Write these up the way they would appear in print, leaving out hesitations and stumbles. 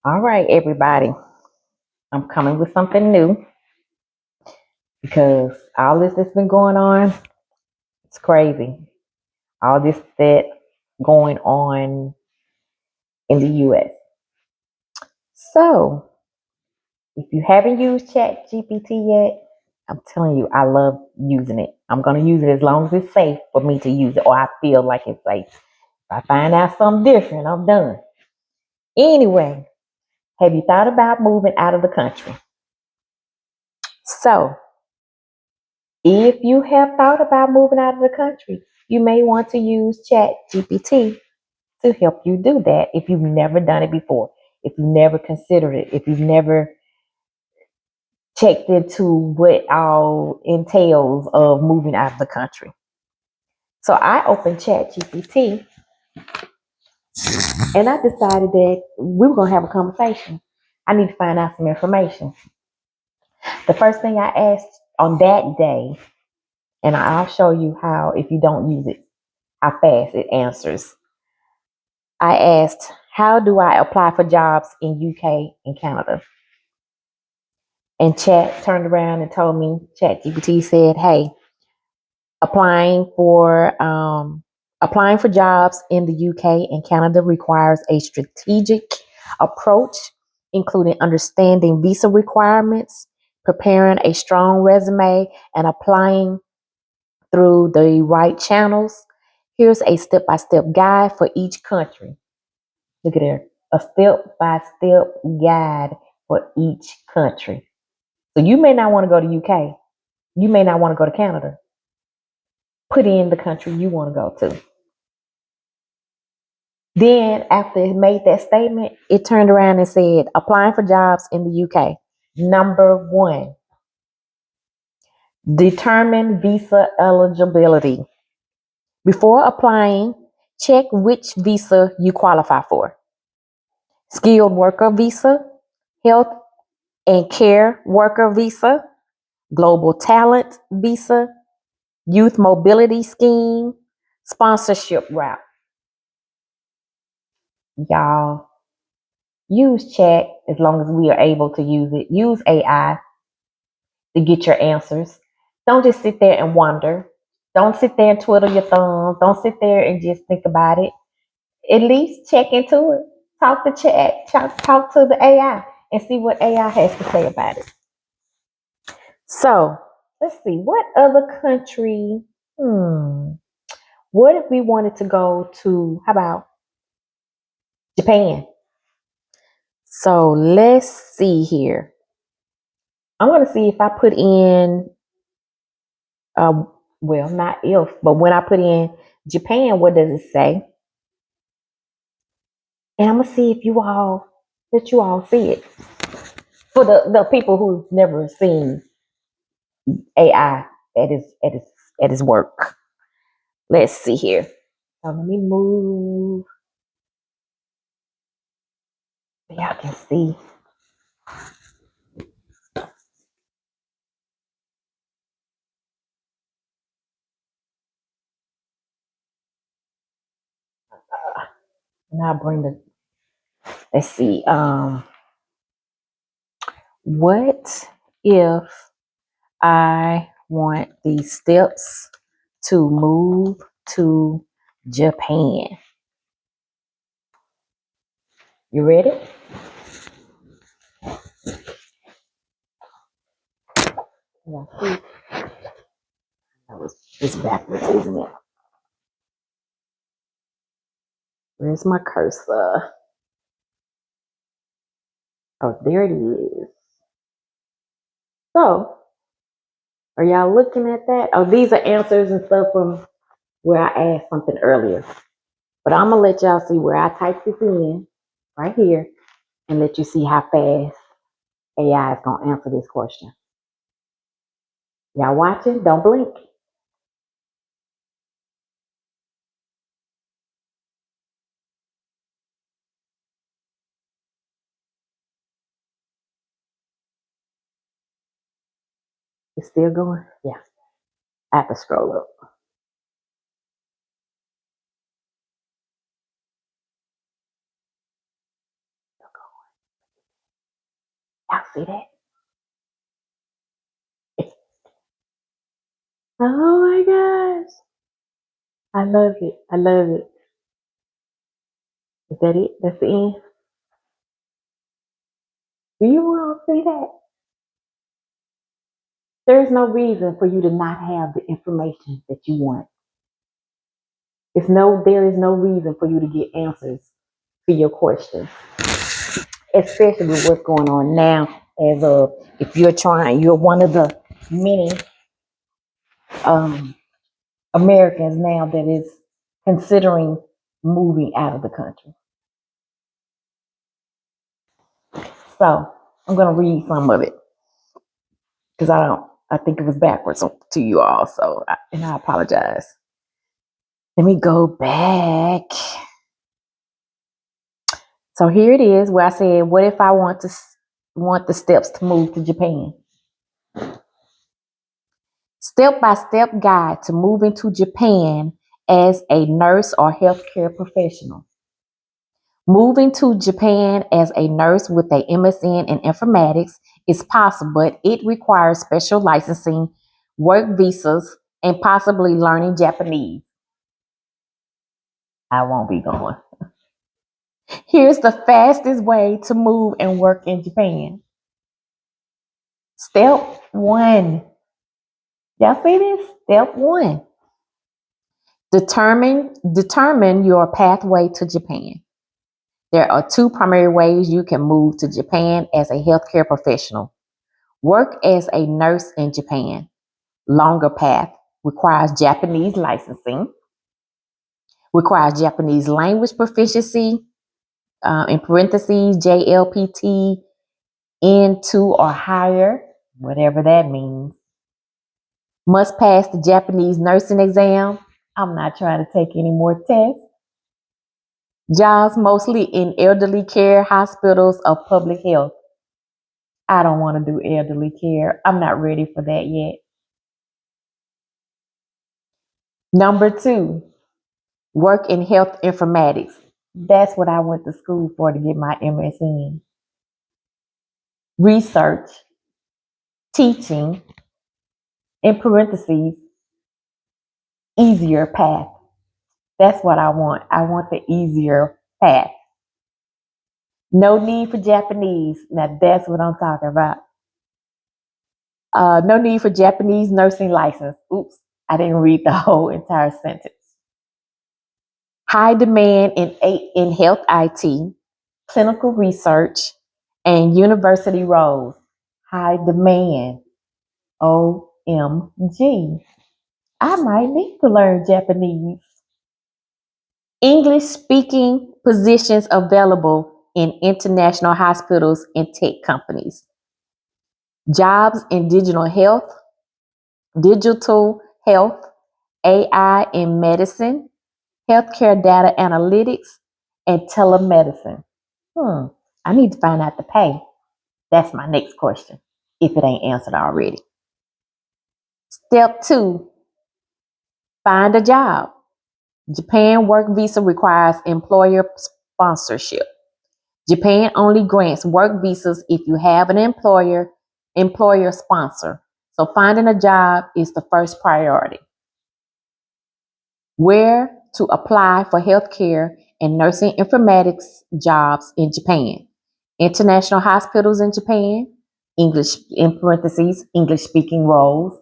All right, everybody. I'm coming with something new because all this that's been going on, it's crazy. All this that going on in the US. So, if you haven't used Chat GPT yet, I'm telling you, I love using it. I'm going to use it as long as it's safe for me to use it, or I feel like it's safe. If I find out something different, I'm done. Anyway, have you thought about moving out of the country? So, if you have thought about moving out of the country, you may want to use Chat GPT to help you do that if you've never done it before, if you've never considered it, if you've never checked into what all entails of moving out of the country. So I opened Chat GPT and I decided that we were going to have a conversation. I need to find out some information. The first thing I asked on that day, and I'll show you how, if you don't use it, how fast it answers. I asked, how do I apply for jobs in UK and Canada? And Chat turned around and told me, Chat GPT said, hey, applying for jobs in the UK and Canada requires a strategic approach, including understanding visa requirements, preparing a strong resume, and applying through the right channels. Here's a step-by-step guide for each country. Look at there. A step-by-step guide for each country. So you may not want to go to UK. You may not want to go to Canada. Put in the country you want to go to. Then after it made that statement, it turned around and said, applying for jobs in the UK. Number 1, determine visa eligibility. Before applying, check which visa you qualify for. Skilled worker visa, health and care worker visa, global talent visa, youth mobility scheme, sponsorship route. Y'all, use chat as long as we are able to use it. Use AI to get your answers. Don't just sit there and wonder. Don't sit there and twiddle your thumbs. Don't sit there and just think about it. At least check into it. Talk to chat. Talk to the AI and see what AI has to say about it. So let's see. What other country? What if we wanted to go to, how about Japan? So let's see here. I'm going to see if I put in, well, not if, but when I put in Japan, what does it say? And I'm going to see if you all see it. For the people who've never seen AI at its work. Let's see here. So let me move. So y'all can see. Now bring the, let's see. What if I want these steps to move to Japan? You ready? It's backwards, isn't it? Where's my cursor? Oh, there it is. So, are y'all looking at that? Oh, these are answers and stuff from where I asked something earlier. But I'm going to let y'all see where I type this in right here and let you see how fast AI is going to answer this question. Y'all watching? Don't blink. It's still going? Yeah. I have to scroll up. Y'all see that? Oh my gosh. I love it. I love it. Is that it? That's the end? Do you want to see that? There's no reason for you to not have the information that you want. There is no reason for you to get answers to your questions, especially with what's going on now. If you're one of the many um, Americans now that is considering moving out of the country. So I'm going to read some of it because I think it was backwards to you all. And I apologize. Let me go back. So here it is where I said, what if I want the steps to move to Japan? Step-by-step guide to moving to Japan as a nurse or healthcare professional. Moving to Japan as a nurse with a MSN in informatics is possible, but it requires special licensing, work visas, and possibly learning Japanese. I won't be going. Here's the fastest way to move and work in Japan. Step 1. Y'all see this? Step 1. Determine your pathway to Japan. There are 2 primary ways you can move to Japan as a healthcare professional. Work as a nurse in Japan. Longer path requires Japanese licensing, requires Japanese language proficiency, in parentheses, JLPT, N2 or higher, whatever that means. Must pass the Japanese nursing exam. I'm not trying to take any more tests. Jobs mostly in elderly care, hospitals, or public health. I don't want to do elderly care. I'm not ready for that yet. Number 2, work in health informatics. That's what I went to school for, to get my MSN. Research, teaching, in parentheses, easier path. That's what I want. I want the easier path. No need for Japanese. Now that's what I'm talking about. No need for Japanese nursing license. Oops, I didn't read the whole entire sentence. High demand in health IT, clinical research, and university roles. High demand. OMG. I might need to learn Japanese. English speaking positions available in international hospitals and tech companies. Jobs in digital health, AI in medicine, healthcare data analytics, and telemedicine. I need to find out the pay. That's my next question, if it ain't answered already. Step 2, find a job. Japan work visa requires employer sponsorship. Japan only grants work visas if you have an employer sponsor. So finding a job is the first priority. Where to apply for healthcare and nursing informatics jobs in Japan. International hospitals in Japan, English in parentheses, English speaking roles.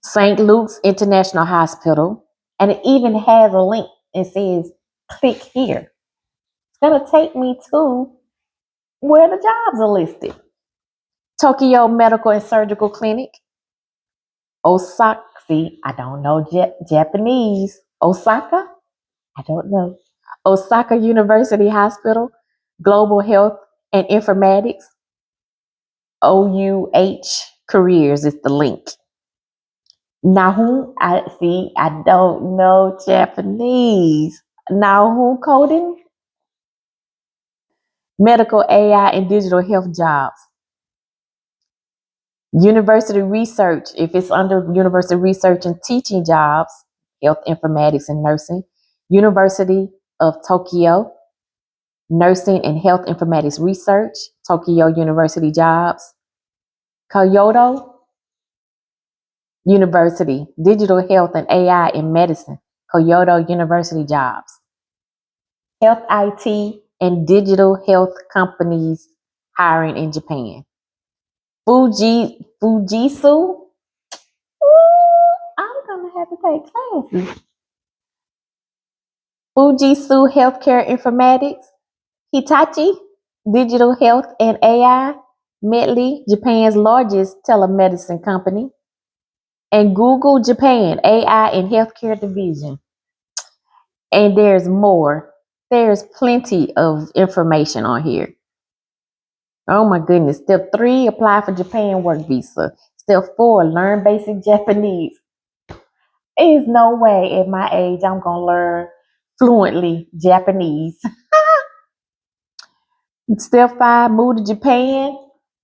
St. Luke's International Hospital, and it even has a link. It says, click here. It's going to take me to where the jobs are listed. Tokyo Medical and Surgical Clinic. Osaka, see, I don't know Japanese. Osaka? I don't know. Osaka University Hospital, Global Health and Informatics. OUH Careers is the link. Nahum, I don't know Japanese. Nahum coding? Medical AI and digital health jobs. University research, if it's under university research and teaching jobs, health informatics and nursing. University of Tokyo. nursing and health informatics research, Tokyo University Jobs, Kyoto University, digital health and AI in medicine, Kyoto University Jobs, health IT and digital health companies hiring in Japan. Fujitsu. Ooh, I'm gonna have to take classes. Fujitsu Healthcare Informatics, Hitachi Digital Health and AI, Medley, Japan's largest telemedicine company, and Google Japan AI and Healthcare Division. And there's more. There's plenty of information on here. Oh my goodness. Step 3, apply for Japan work visa. Step 4, learn basic Japanese. There's no way at my age I'm going to learn fluently Japanese. Step 5, move to Japan.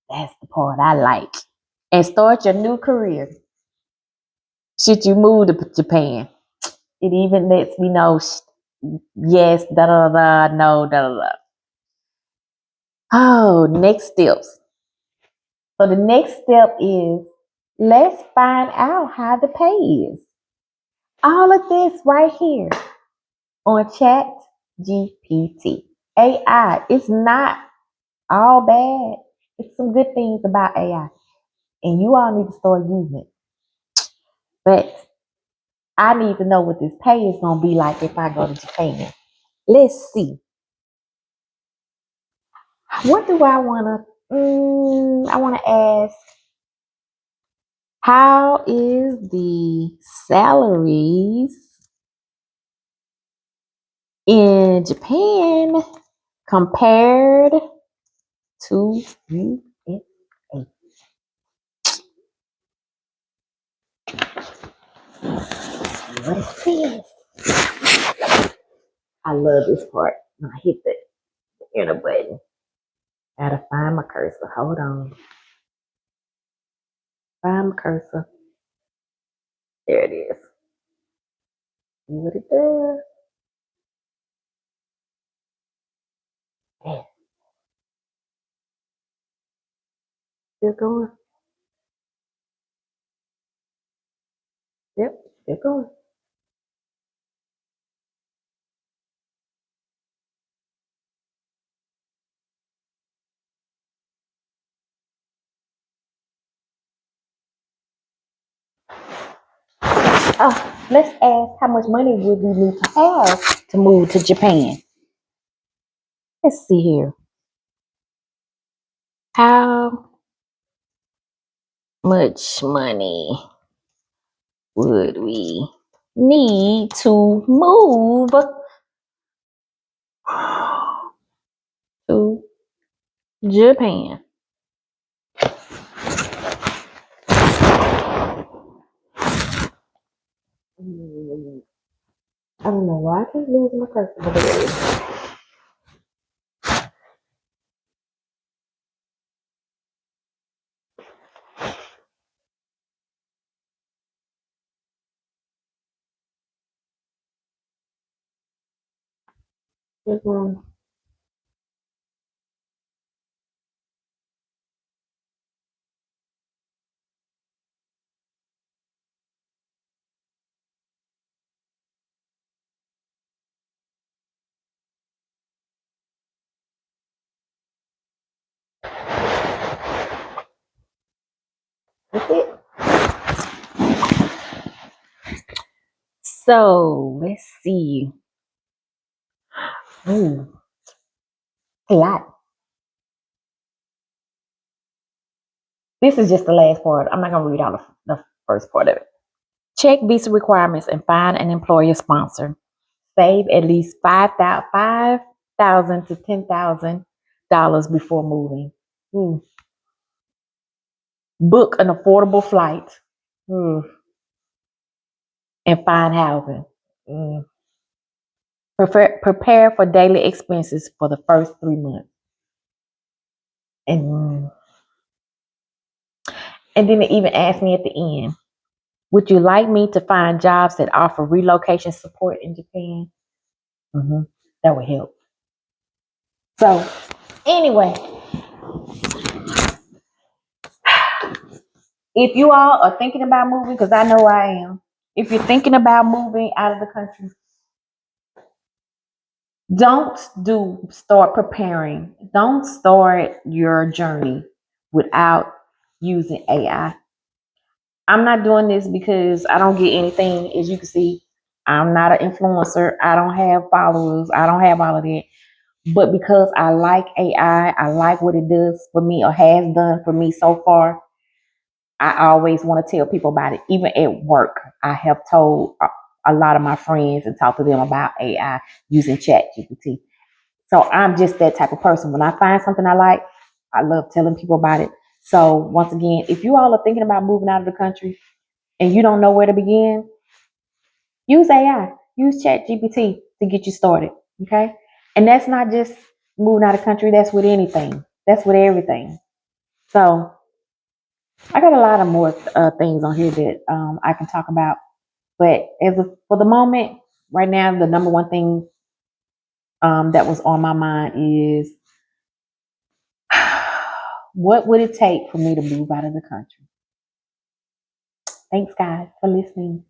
That's the part I like. And start your new career. Should you move to Japan? It even lets me know, yes, da da da, no, da da da. Oh, next steps. So the next step is let's find out how the pay is. All of this right here on Chat GPT. AI, it's not all bad. It's some good things about AI. And you all need to start using it. But I need to know what this pay is going to be like if I go to Japan. Let's see. What do I want to? I want to ask, how is the salaries in Japan compared to USA? What is this? I love this part. I hit the enter button. Gotta find my cursor. Hold on. Find my cursor. There it is. See what it does. Yeah. Still going. Yep, still going. Oh, let's ask how much money would we need to have to move to Japan. Let's see here. How much money would we need to move to Japan? I don't know why I keep losing my cursor, but there it is. Mhm. That's it. So let's see. Ooh, a lot. This is just the last part. I'm not gonna read all the first part of it. Check visa requirements and find an employer sponsor. Save at least $5,000 to $10,000 before moving. Mm. Book an affordable flight. Mm. And find housing. Mm. Prepare for daily expenses for the first 3 months. And, and then it even asked me at the end, would you like me to find jobs that offer relocation support in Japan? Mm-hmm. That would help. So anyway, if you all are thinking about moving, because I know I am, if you're thinking about moving out of the country, don't start preparing. Don't start your journey without using AI. I'm not doing this because I don't get anything. As you can see, I'm not an influencer. I don't have followers. I don't have all of that. But because I like AI, I like what it does for me or has done for me so far. I always want to tell people about it. Even at work, I have told a lot of my friends and talked to them about AI using Chat GPT. So I'm just that type of person. When I find something I like, I love telling people about it. So once again, if you all are thinking about moving out of the country and you don't know where to begin, use AI, use Chat GPT to get you started. Okay. And that's not just moving out of the country, that's with anything. That's with everything. So I got a lot of more things on here that I can talk about. But for the moment, right now, the number one thing that was on my mind is what would it take for me to move out of the country? Thanks, guys, for listening.